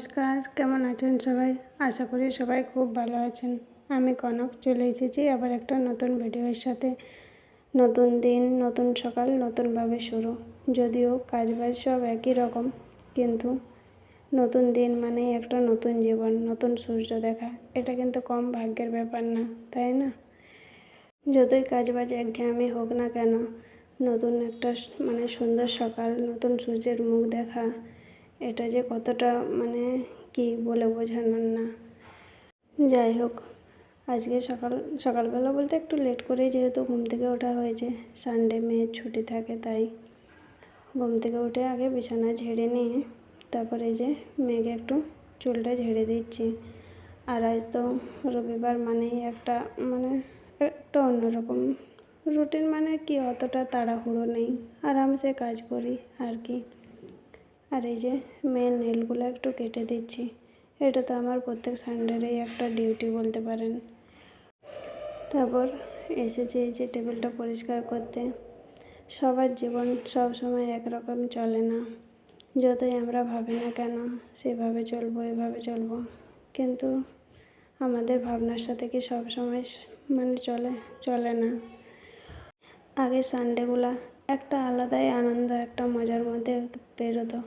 নমস্কার, কেমন আছেন সবাই? আশা করি সবাই খুব ভালো আছেন। আমি কনক চলে এসেছি আবার একটা নতুন ভিডিওর সাথে। নতুন দিন, নতুন সকাল, নতুনভাবে শুরু। যদিও কাজবাজ সব একই রকম, কিন্তু নতুন দিন মানেই একটা নতুন জীবন, নতুন সূর্য দেখা। এটা কিন্তু কম ভাগ্যের ব্যাপার না, তাই না? যতই কাজবাজ একঘেয়েমি হোক না কেন, নতুন একটা সুন্দর সকাল, নতুন সূর্যের মুখ দেখা, এটা যে কতটা কি বলে বোঝানোর না। যাই হোক, আজকে সকালবেলা বলতে একটু লেট করেই যেহেতু ঘুম থেকে ওঠা হয়েছে। সানডে মেয়ের ছুটি থাকে, তাই ঘুম থেকে উঠে আগে বিছানা ঝেড়ে নিয়ে তারপরে যে মেয়েকে একটু চুলটা ঝেড়ে দিচ্ছি। আর আজ তো রবিবার মানেই একটা অন্যরকম রুটিন, কি অতটা তাড়াহুড়ো নেই, আরামসে কাজ করি আর কি। আর এই যে মেয়ের নেলগুলো একটু কেটে দিচ্ছি। এটা তো আমার প্রত্যেক সানডেরই একটা ডিউটি বলতে পারেন। তারপর এসেছি এই যে টেবিলটা পরিষ্কার করতে। সবার জীবন সব সময় একরকম চলে না। যতই আমরা ভাবি না কেন সেভাবে চলবো, এভাবে চলবো, কিন্তু আমাদের ভাবনার সাথে কি সব সময় চলে না। আগে সানডেগুলা একটা আলাদাই আনন্দ, একটা মজার মধ্যে পেরোতো।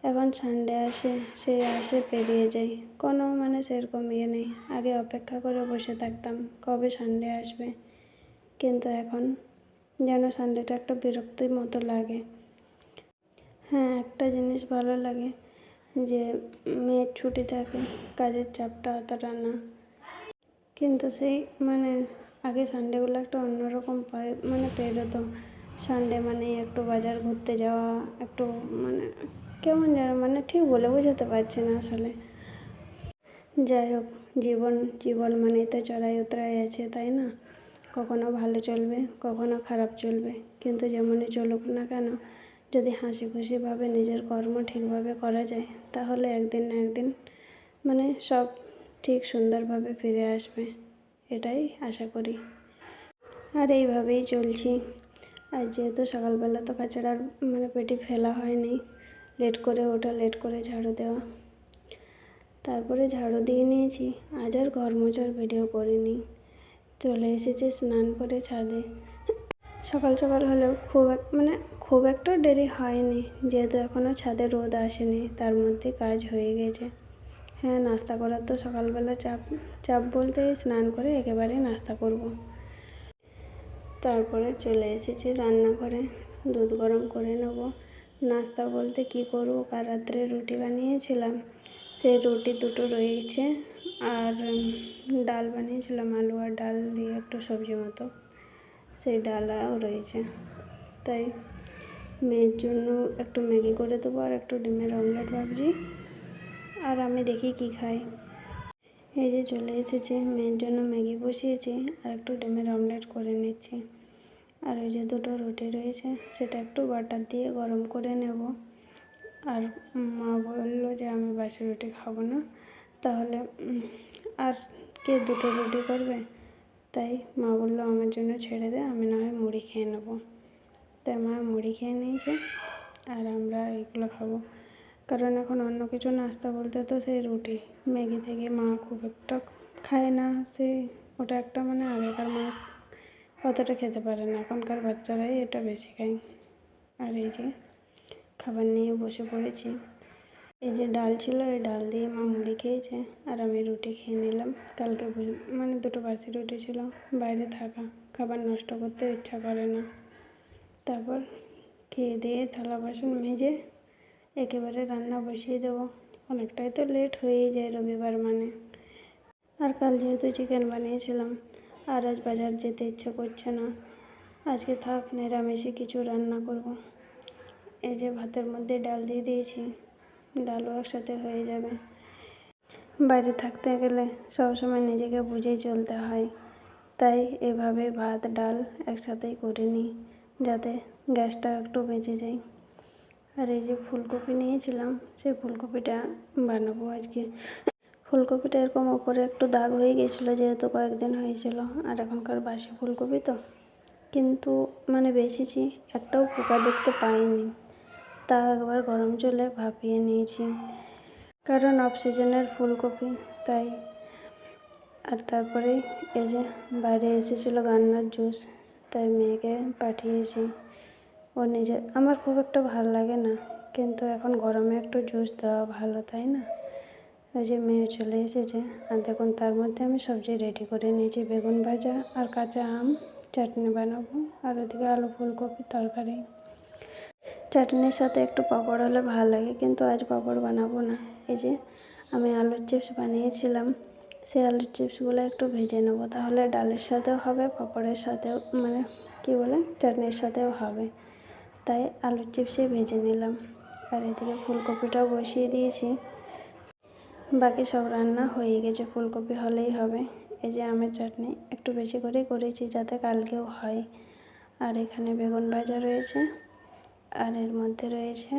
এখন সানডে আসে পেরিয়ে যায়, কোনো সেরকম ইয়ে নেই। আগে অপেক্ষা করে বসে থাকতাম কবে সানডে আসবে, কিন্তু এখন যেন সানডেটা একটা বিরক্তির মতো লাগে। হ্যাঁ, একটা জিনিস ভালো লাগে যে মেয়ের ছুটি থাকে, কাজের চাপটা অতটা না। কিন্তু সেই আগে সানডেগুলো একটা অন্যরকম পেরোতো। সানডে একটু বাজার ঘুরতে যাওয়া, একটু কেমন যেন ঠিক বলে বোঝাতে পারছি না আসলে। যাই হোক, জীবন মানেই তো চড়াই উতরাই আছে, তাই না? কখনো ভালো চলবে, কখনো খারাপ চলবে, কিন্তু যেমনই চলুক না কেন, যদি হাসি খুশিভাবে নিজের কর্ম ঠিকভাবে করা যায়, তাহলে একদিন না একদিন সব ঠিক সুন্দরভাবে ফিরে আসবে, এটাই আশা করি। আর এইভাবেই চলছি। আর যেহেতু সকালবেলা তো কাছাড়ার পেটি ফেলা হয়নি, লেট করে ওঠা, লেট করে ঝাড়ু দেওয়া, তারপরে ঝাড়ু দিয়ে নিয়েছি। আজ আর ঘর মোছার ভিডিও করিনি। চলে এসেছি স্নান করে ছাদে। সকাল সকাল হলেও খুব একটা দেরি হয়নি, যেহেতু এখনও ছাদে রোদ আসেনি, তার মধ্যে কাজ হয়ে গেছে। হ্যাঁ, নাস্তা করার তো সকালবেলা চাপ বলতে স্নান করে একেবারে নাস্তা করব। তারপরে চলে এসেছি রান্নাঘরে, দুধ গরম করে নেব। নাস্তা বলতে কি করব, কাল রাত্রে রুটি বানিয়েছিলাম, সেই রুটি দুটো রয়েছে। আর ডাল বানিয়েছিলাম, আলু আর ডাল দিয়ে একটু সবজি মতো, সেই ডালও রয়েছে। তাই মেয়ের জন্য একটু ম্যাগি করে দেবো আর একটু ডিমের অমলেট ভাবছি। আর আমি দেখি কি খাই। এই যে চলে এসেছি, মেয়ের জন্য ম্যাগি বসিয়েছি আর একটু ডিমের অমলেট করে নিচ্ছি। আর ওই যে দুটো রুটি রয়েছে, সেটা একটু বাটার দিয়ে গরম করে নেব। আর মা বললো যে আমি বাসি রুটি খাবো না, তাহলে আর কে দুটো রুটি করবে, তাই মা বললো আমার জন্য ছেড়ে দে, আমি না হয় মুড়ি খেয়ে নেবো। তাই মা মুড়ি খেয়ে নিয়েছে আর আমরা এগুলো খাবো। কারণ এখন অন্য কিছু নাস্তা বলতে তো সেই রুটি, ম্যাগি থেকে মা খুব একটা খায় না। ওটা একটা আগেকার মাছ অতটা খেতে পারে না, এখনকার বাচ্চারাই এটা বেশি খায়। আর এই যে খাবার নিয়ে বসে পড়েছি। এই যে ডাল ছিল, এই ডাল দিয়ে মা মুড়ি খেয়েছে আর আমি রুটি খেয়ে নিলাম। কালকে দুটো বাসি রুটি ছিল, বাইরে থাকা, খাবার নষ্ট করতে ইচ্ছা করে না। তারপর খেয়ে দিয়ে থালা বাসন মেজে একেবারে রান্না বসিয়ে দেবো। অনেকটাই তো লেট হয়েই যায় রবিবার আর কাল যেহেতু চিকেন বানিয়েছিলাম, আর আজ বাজার যেতে ইচ্ছে করছে না। আজকে থাক, নিরামিষে কিছু রান্না করব। এই যে ভাতের মধ্যে ডাল দিয়ে দিয়েছি, ডালও একসাথে হয়ে যাবে। বাইরে থাকতে গেলে সবসময় নিজেকে বুঝেই চলতে হয়, তাই এভাবে ভাত ডাল একসাথেই করে নিই, যাতে গ্যাসটা একটু বেঁচে যায়। আর এই যে ফুলকপি নিয়েছিলাম, সেই ফুলকপিটা বানাবো আজকে। ফুলকপিটা এরকম ওপরে একটু দাগ হয়ে গেছিলো, যেহেতু কয়েকদিন হয়েছিল, আর এখনকার বাসি ফুলকপি তো, কিন্তু বেছেছি, একটাও পোকা দেখতে পাইনি। তা একবার গরম জলে ভাপিয়ে নিয়েছি। কারণ অফ সিজনের ফুলকপি তাই। আর তারপরে এই যে বাইরে এসেছিলো গান্নার জুস, তাই মেয়েকে পাঠিয়েছি। ও নিজে, আমার খুব একটা ভালো লাগে না, কিন্তু এখন গরমে একটু জুস দেওয়া ভালো, তাই না? ওই যে মেয়ে চলে এসেছে। আর দেখুন তার মধ্যে আমি সবজি রেডি করে নিয়েছি, বেগুন ভাজা আর কাঁচা আম, চাটনি বানাবো, আর ওদিকে আলু ফুলকপির তরকারি। চাটনির সাথে একটু পাঁপড় হলে ভালো লাগে, কিন্তু আজ পাঁপড় বানাবো না। এই যে আমি আলুর চিপস বানিয়েছিলাম, সেই আলুর চিপসগুলো একটু ভেজে নেবো, তাহলে ডালের সাথেও হবে, পাঁপড়ের সাথেও, মানে কী বলে, চাটনির সাথেও হবে। তাই আলুর চিপসই ভেজে নিলাম। আর এদিকে ফুলকপিটাও বসিয়ে দিয়েছি। বাকি সব রান্না হয়ে গেছে, ফুলকপি হলেই হবে। এই যে আমের চাটনি একটু বেশি করেই করেছি, যাতে কালকেও হয়। আর এখানে বেগুন ভাজা রয়েছে, আর এর মধ্যে রয়েছে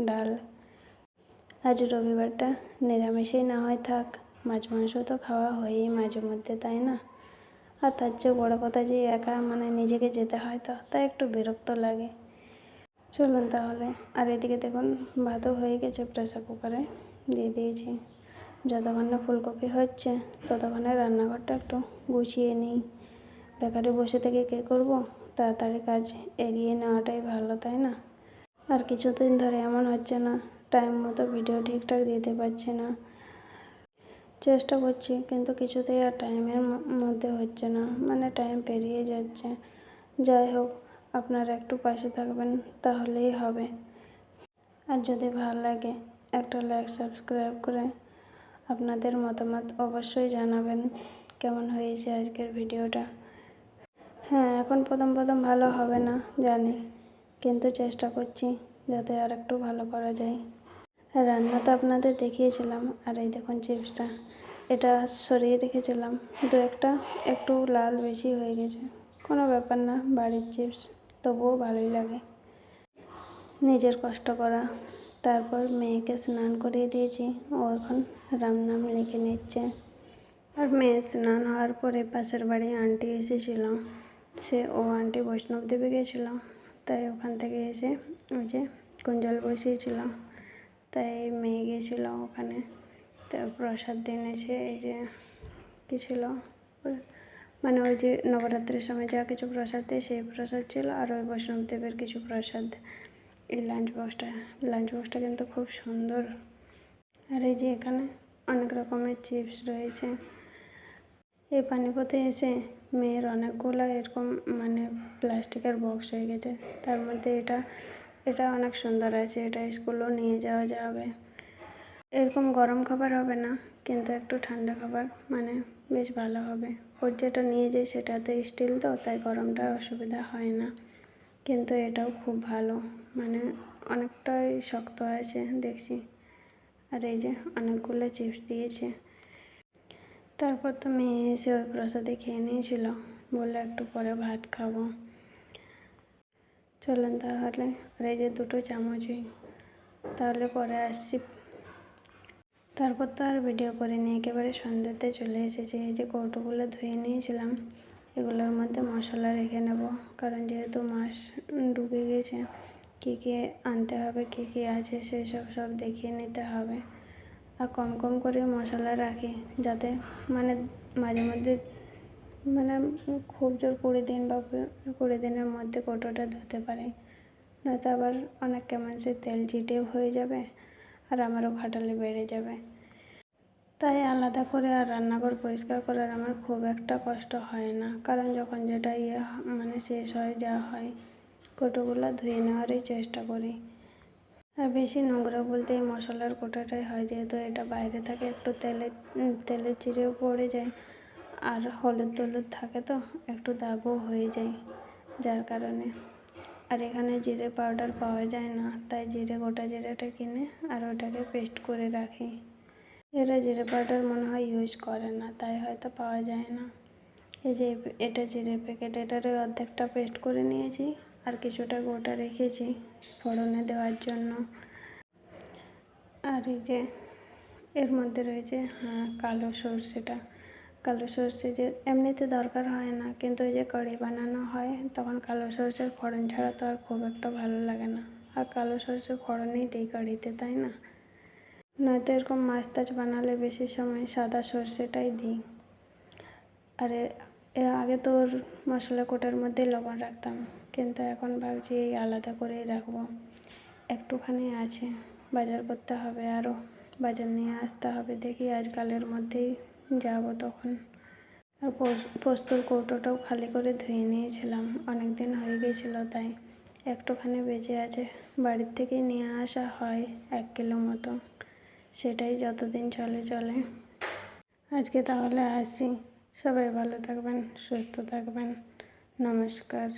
ডাল। আজ রবিবারটা নিরামিষেই না হয় থাক, মাছ মাংস তো খাওয়া হয়ই মাঝে মধ্যে, তাই না? আর তার চেয়ে বড়ো কথা যে একা নিজেকে যেতে হয়, তো তাই একটু বিরক্ত লাগে। চলুন তাহলে। আর এদিকে দেখুন ভাতও হয়ে গেছে, প্রেসার কুকারে দিয়ে দিয়েছি। যতক্ষণ না ফুলকপি হচ্ছে ততক্ষণে রান্নাঘরটা একটু গুছিয়ে নিই। বেকারে বসে থেকে কী করব, তাড়াতাড়ি কাজ এগিয়ে নেওয়াটাই ভালো, তাই না? আর কিছুদিন ধরে এমন হচ্ছে না, টাইম মতো ভিডিও ঠিকঠাক দিতে পারছি না। চেষ্টা করছি, কিন্তু কিছুতেই আর টাইমের মধ্যে হচ্ছে না, টাইম পেরিয়ে যাচ্ছে। যাই হোক, আপনারা একটু পাশে থাকবেন, তাহলেই হবে। আর যদি ভালো লাগে একটা লাইক সাবস্ক্রাইব করে আপনাদের মতামত অবশ্যই জানাবেন কেমন হয়েছে আজকের ভিডিওটা। হ্যাঁ, এখন প্রথম ভালো হবে না জানি, কিন্তু চেষ্টা করছি যাতে আর একটু ভালো করা যায়। রান্না তো আপনাদের দেখিয়েছিলাম, আর এই দেখুন চিপসটা, এটা সরিয়ে রেখেছিলাম, দু একটা একটু লাল বেশি হয়ে গেছে, কোনো ব্যাপার না, বাড়ির চিপস তবুও ভালোই লাগে, নিজের কষ্ট করা। তারপর মেয়েকে স্নান করিয়ে দিয়েছি, ও এখন রাম নাম লিখে নিচ্ছে। আর মেয়ে স্নান হওয়ার পরে পাশের বাড়ি আন্টি এসেছিল, ও আন্টি বৈষ্ণব দেবী গেছিলো, তাই ওখান থেকে এসে ওই যে কুঞ্জল বসিয়েছিল, তাই মেয়ে গিয়েছিলো ওখানে। তো প্রসাদ এনেছে, এই যে কী ছিল, ওই যে নবরাত্রির সময় যা কিছু প্রসাদ দেয় সেই প্রসাদ ছিল, আর ওই বৈষ্ণব দেবের কিছু প্রসাদ। এই লাঞ্চ বক্সটা কিন্তু খুব সুন্দর। আর এই যে এখানে অনেক রকমের চিপস রয়েছে। এই পানিপথে এসে মেয়ের অনেকগুলো এরকম প্লাস্টিকের বক্স হয়ে গেছে, তার মধ্যে এটা অনেক সুন্দর আছে, এটা স্কুলেও নিয়ে যাওয়া যাবে। এরকম গরম খাবার হবে না, কিন্তু একটু ঠান্ডা খাবার বেশ ভালো হবে। ওর যেটা নিয়ে যায় সেটাতে স্টিল তো, তাই গরমটা অসুবিধা হয় না, কিন্তু এটাও খুব ভালো, অনেকটাই শক্ত আছে দেখছি। আর এই যে অনেকগুলো চিপস দিয়েছে। তারপর তো মেয়ে এসে ওই প্রসাদে খেয়ে নিয়েছিল, বললো একটু পরে ভাত খাবো। চলেন তাহলে। আর এই যে দুটো চামচই, তাহলে পরে আসছি। তারপর তো আর ভিডিও করিনি, একেবারে সন্ধ্যাতে চলে এসেছি। এই যে কৌটোগুলো ধুয়ে নিয়েছিলাম, এগুলোর মধ্যে মশলা রেখে নেব, কারণ যেহেতু মাছ ঢুকে গেছে, কী কী আনতে হবে, কী কী আছে সেই সব দেখিয়ে নিতে হবে। আর কম কম করে মশলা রাখি, যাতে মাঝে মধ্যে খুব জোর 20 দিন বা 20 দিনের মধ্যে কৌটোটা ধুতে পারি, নয়তো আবার অনেক কেমন সে তেল চিটেও হয়ে যাবে, আর আমারও খাটালি বেড়ে যাবে। তাই আলাদা করে আর রান্নাঘর পরিষ্কার করার আমার খুব একটা কষ্ট হয় না, কারণ যখন যেটা শেষ হয়, যা হয়, কৌটোগুলো ধুয়ে নেওয়ারই চেষ্টা করি। আর বেশি নোংরা বলতে এই মশলার কৌটোটাই হয়, যেহেতু এটা বাইরে থাকে, একটু তেলে চিড়েও পড়ে যায়, আর হলুদ থাকে তো একটু দাগও হয়ে যায়, যার কারণে। আর এখানে জিরে পাউডার পাওয়া যায় না, তাই গোটা জিরেটা কিনে আর ওটাকে পেস্ট করে রাখি। এরা জিরে পাউডার মনে হয় ইউজ করে না, তাই হয়তো পাওয়া যায় না। এই যে এটা জিরের প্যাকেট, এটারও অর্ধেকটা পেস্ট করে নিয়েছি, আর কিছুটা গোটা রেখেছি ফোড়নে দেওয়ার জন্য। আর এই যে এর মধ্যে রয়েছে কালো সর্ষে, যে এমনিতে দরকার হয় না, কিন্তু এই যে কারি বানানো হয় তখন কালো সর্ষের ফোড়ন ছাড়া তো আর খুব একটা ভালো লাগে না, আর কালো সর্ষে ফোড়নেই দিই কারিতে, তাই না? নয়তো এরকম মাছ টাছ বানালে বেশি সময় সাদা সর্ষেটাই দিই। আর আগে তো ওর মশলা কোটার মধ্যে লবণ রাখতাম, কিন্তু এখন ভাবছি এই আলাদা করেই রাখবো। একটুখানি আছে, বাজার করতে হবে, আরও বাজার নিয়ে আসতে হবে। দেখি আজকালের মধ্যেই যাব তখন। আর পোস্তর কৌটোটাও খালি করে ধুয়ে নিয়েছিলাম, অনেক দিন হয়ে গিয়েছিলো, তাই একটুখানি বেঁচে আছে। বাড়ির থেকেই নিয়ে আসা হয় 1 কিলো মতো, সেটাই যতদিন চলে। আজকে তাহলে আসি। সবাই ভালো থাকবেন, সুস্থ থাকবেন। নমস্কার।